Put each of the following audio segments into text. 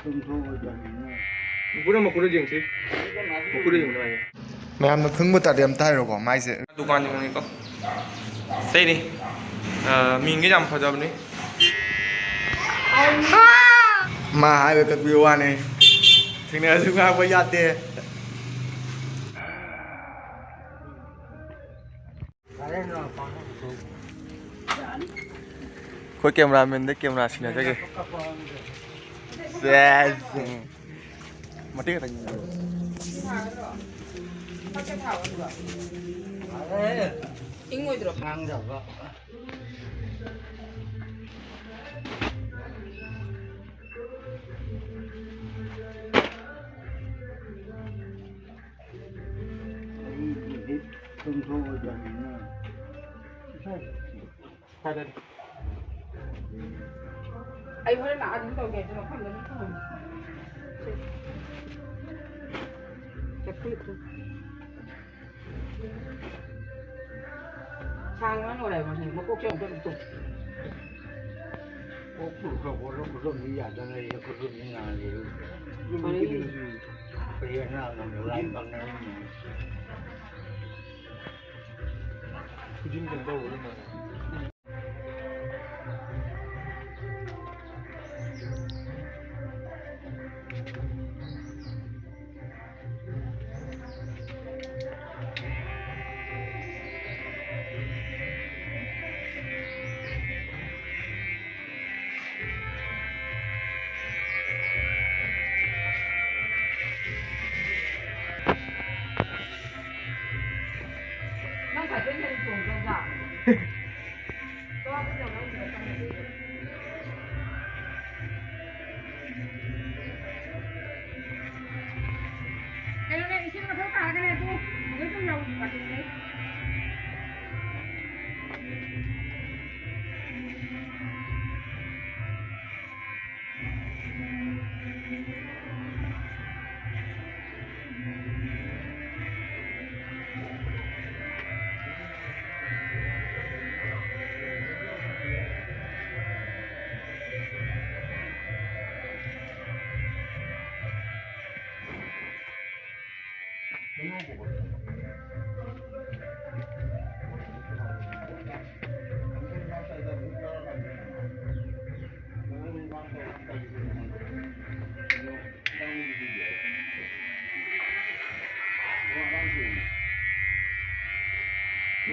Pura makuru jeng sih, makuru jeng mana? ꯃꯌꯥꯝꯅ ꯈꯪꯕ ꯇꯥꯔꯗꯤ ꯑꯝꯇ ꯍꯥꯏꯔꯣꯀꯣ ꯃꯥꯏꯁꯦ Dukaan jeng ini kok. Saya ni, minggu jam pada ni. ꯃꯥ ꯍꯥꯏꯕ ꯀꯛꯄꯤꯌꯨ ꯋꯥꯅꯦ ꯊꯦꯡꯅꯔꯁꯨ ꯉꯥꯡꯕ ꯌꯥꯗꯦ ꯑꯩꯈꯣꯏ ꯀꯦꯃꯦꯔꯥꯃꯦꯟꯗ ꯀꯦꯃꯦꯔꯥ ꯁꯤꯟꯅꯖꯒꯦ ꯃꯇꯦꯛ ꯈꯛꯇꯪ 잉어들어 강자가 ai mới là anh tàu nghề cho nó không đến không chặt clip thôi sang nó ngồi đây mà thành một cuộc chuyện liên tục cuộc chuyện đi ra cho này cuộc chuyện như nào thì bây giờ nào nó lại bằng này Kujing jeng tahu mana? phải bên này cùng con giả to cái đầu nó phải trong cái này xin nó thấu cả cái này cô với trong đầu cả cái đấy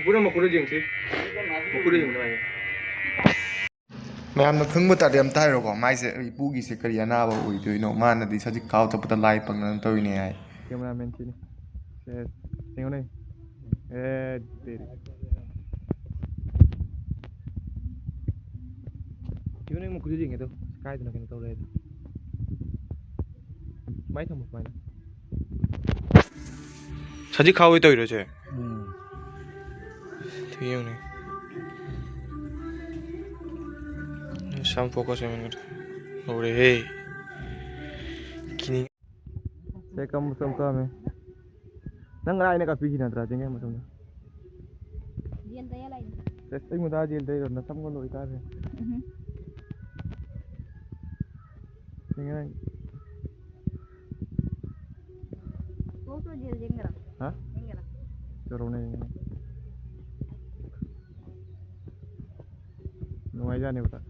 Pura makuru jeng sih, makuru jeng mana? ꯃꯌꯥꯝꯅ ꯈꯪꯕ ꯇꯥꯔꯗꯤ ꯑꯝꯇ ꯍꯥꯏꯔꯣꯀꯣ ꯃꯥꯏꯁꯦ ꯏꯄꯨꯒꯤꯁꯦ ꯀꯔꯤ ꯑꯅꯥꯕ ꯑꯣꯏꯗꯣꯏꯅꯣ ꯃꯥꯅꯗꯤ ꯁꯖꯤꯛ ꯀꯥꯎ ꯆꯠꯄꯗ ꯂꯥꯏ ꯄꯪꯗꯅ ꯇꯧꯔꯤꯅꯦ ꯍꯥꯏ Cameraman sini. Tengok ni. Gimana yang mau keliling itu? Sky itu nak kena tahu lagi. Mai sama mai. 사직 하고 있다 이러지. 되게 형네. 참 포커스하면 그래. 우리 해. 기니. Saya kamu sama nang rai nak pergi nanti aja nggak macam tu. Dian tanya lain. Testing mudah aja dia dah nasam kalau itu ada. Tinggal. Kau tu dia jengger. Hah? Jengger. Corona ini. Nunggu aja nih betul.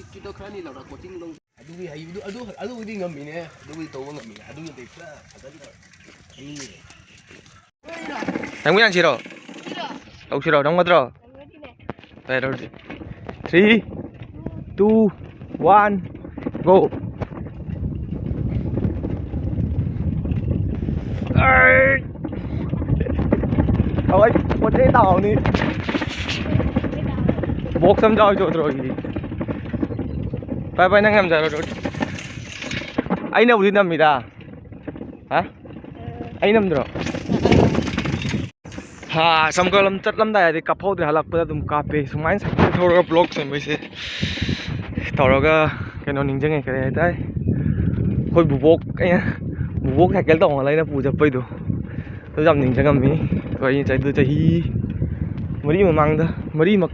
Kita kerani lah nak kucing long. Aduh ini ngam ini, aduh itu ngam ini, aduh yang itu lah, ini. Yang mana siro? Aku siro, dong betul. Betul. 3, 2, 1, go. Ôi, một cái tàu này. Bốc xăm rau cho rồi. Bye nang em rồi. Ai nào đi nằm mày hả? Ai nằm rồi? Ha, samgal lam chat lam da di kapau di halak pada dum kape sumain sakit thora blog sem bese toroga keno ningjeng e kare tai hoi bubok cycle tong lai na pu ja pai do to jam ningjeng am mi to ai chai du chahi mari ma mang da mari mak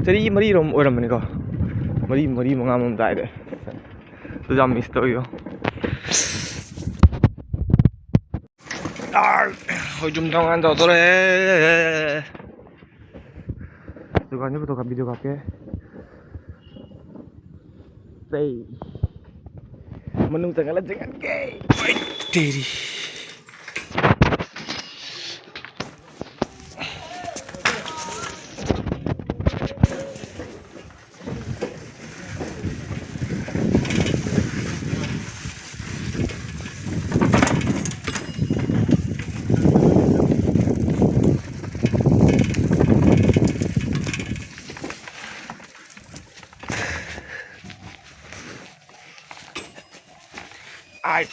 ꯆꯍꯤ ꯃꯔꯤꯔꯣꯝ ꯑꯣꯏꯔꯝꯕꯅꯤꯀꯣ ꯃꯔꯤ ꯃꯉꯥꯔꯣꯝ ꯑꯗꯨꯋꯥꯏꯗ ꯑꯗꯨ ꯌꯥꯝ ꯃꯤꯁ ꯇꯧꯏꯌꯣ ꯍꯣꯏ ꯖꯨꯝ ꯊꯣꯡꯒꯥꯟ ꯇꯧꯗꯣꯔꯦ दुकान पे तो कभी वीडियो काके सही मनु चंगला चंगन के तेरी ai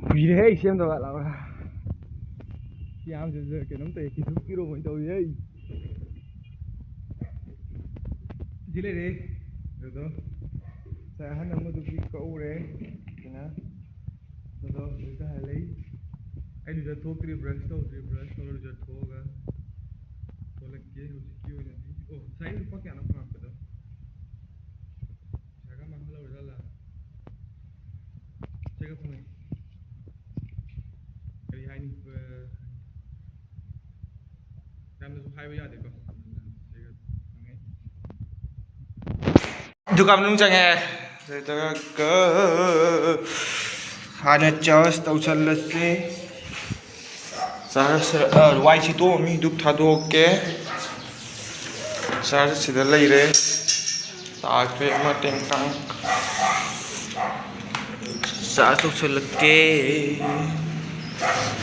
quỳ đấy xem rồi bạn nào em giờ cái nắm tay cái thứ kilo mình tôi đấy gì đây đi được không sẽ hắn nằm ở cái câu đấy thế nào được không được cái hai lấy anh được thuốc cái brush tàu được thuốc à tôi lấy cái hồ sơ kêu này ô sai được có cái nào không phải đâu sai cái mà lâu rồi là sai cái này cái hai này làm được hai bây giờ được không दुकान में चंगे हाने charge तो चल से सारा Y C तो मी दुख था दो के सारा सीधा ले रहे ताक पे मत टेंकांग सारा तो चल के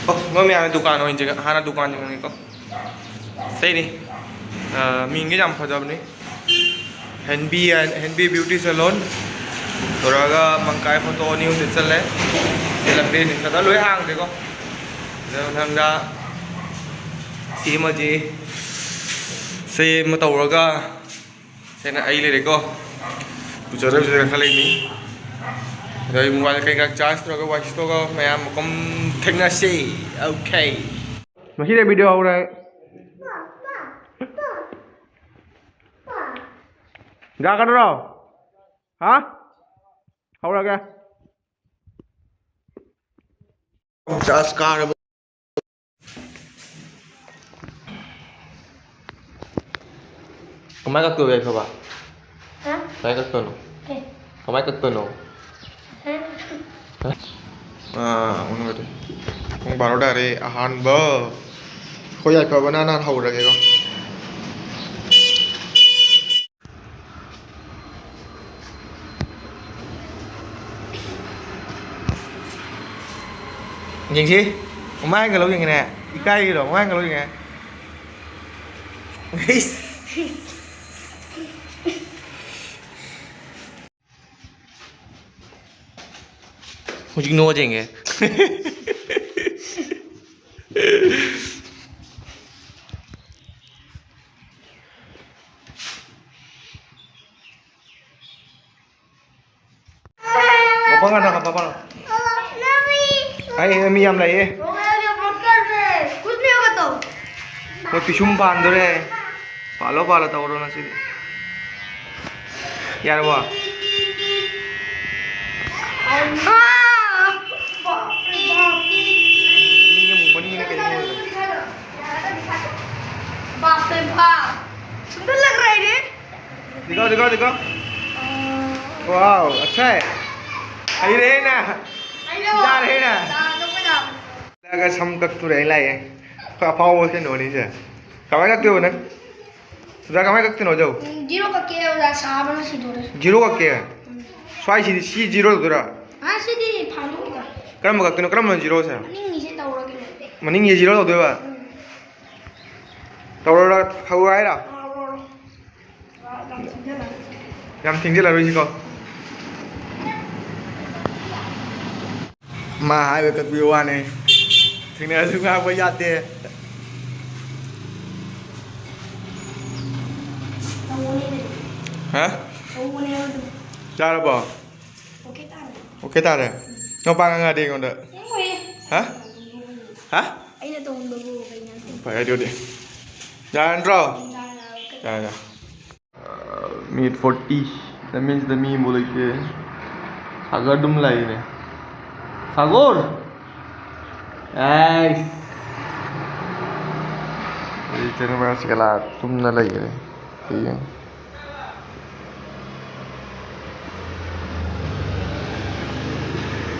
ओ मैं आने दुकान हो इन जगह हाना दुकान जगह को सही नहीं मिंगे जाम फजाब नहीं Henby Beauty Salon Toraga mangkai photo new te chale selambe ni kada loi hang de ko nangda sima ji se ma tawraga sena ai le de ko pujara khalai ni dai mobile kai ga charge toraga watch to ko mayam kom thengna se okay ma hi de video au dai ra cái đó đâu hả không ra kìa charge car rồi máy cắt tường vậy không bà hả máy cắt tường không máy cắt tường đâu onon gede không bảo nó dari ahan bơ khôi dài phải banana hầu ra kìa con nhìn gì ông mang cái lỗ gì nè cây rồi mang cái lỗ gì nè không chịu nua gì nghe bapak nggak ada apa-apa ai mi am lại tôi pisum ban rồi palo tao rồi nó xin ya rồi ini cái बाप रे बाप सुंदर लग रहा है रे दिखाओ wow अच्छा है आई रे ना जा रहे ना लगा सम कक तू रही लाई है का पाओ के नो नहीं से कमाई कक क्यों ना तुझा कमाई कक नो जाओ जीरो का के हो जा साहब ना सी दोरे जीरो का के स्वाई सी जीरो दोरा हां सी दी फालू का करम कक नो करम जीरो से मनिंग से तौरा के मनिंग ये जीरो दो बा तौरा खाऊ आए रा yam tinggal lalu sih kok mà hai cái view này thì này chúng ta quay ra tiền hả Charabo? Okay tayo. Okay tare. Ngao pa nga de ngonda. Uy. Ha? Ha? Ay na tong dugo kay natin. Phải điều đi. Dạ anh rồi. Dạ dạ. Meat 40. That means the me बोले कि सागर डुम लाई ने. सागर. Yes. Ini channel में segala तुम न लाई ने. ठीक है.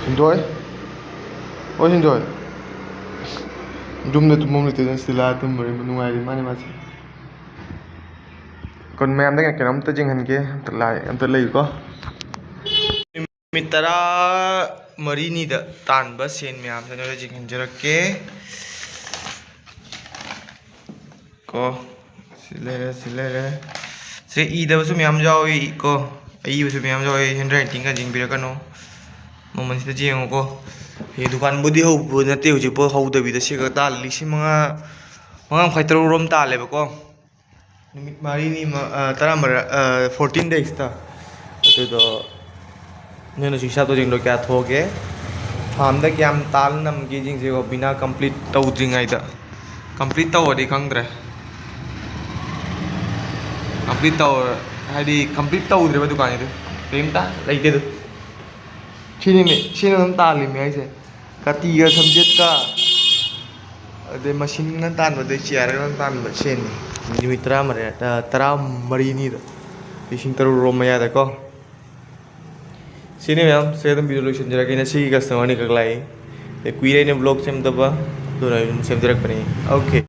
Enjoy. Oh enjoy. Dum na tumom nito dan sila tumori manungai mani masi. Kon मैं अंदर क्या हम तो जिंगन के अंतर ले को. मित्रा मरी नी द तान बस सेन में आप सनो जिंगन जरक के को सिले से ई द बसु में हम जाओ ई को ई बसु में हम जाओ हैंडराइटिंग का जिंग बिरा कनो मोमन से जिंग को ये दुकान बुद्धि हो नते हो जिपो हो दबी द से ता लिसि मंगा फाइटर रोम ता ले बको निमित मारी नी तरा मर 14 days ता तो ने शिक्षा तो जिंग लो क्या थोगे हम द क्या ताल नम की जिंग से को बिना कंप्लीट तो जिंग आई ता कंप्लीट तो वडी खंगद्रे कंप्लीट तो हादी कंप्लीट तो उद्रे दुकान ये पेमता लाइते दो सीने हम ताली में ऐसे कती का सब्जेक्ट का अदे मशीन न तान बदे चेयर न तान बसेन मित्रा मरे तरा मरी नी द फिशिंग तरो रोम या द को सीने मैम से तुम वीडियो लोकेशन जरा कि नसी कस्टमर नि कगलाई ए क्वीरे ने ब्लॉग सेम दबा तो सेम जरा बने ओके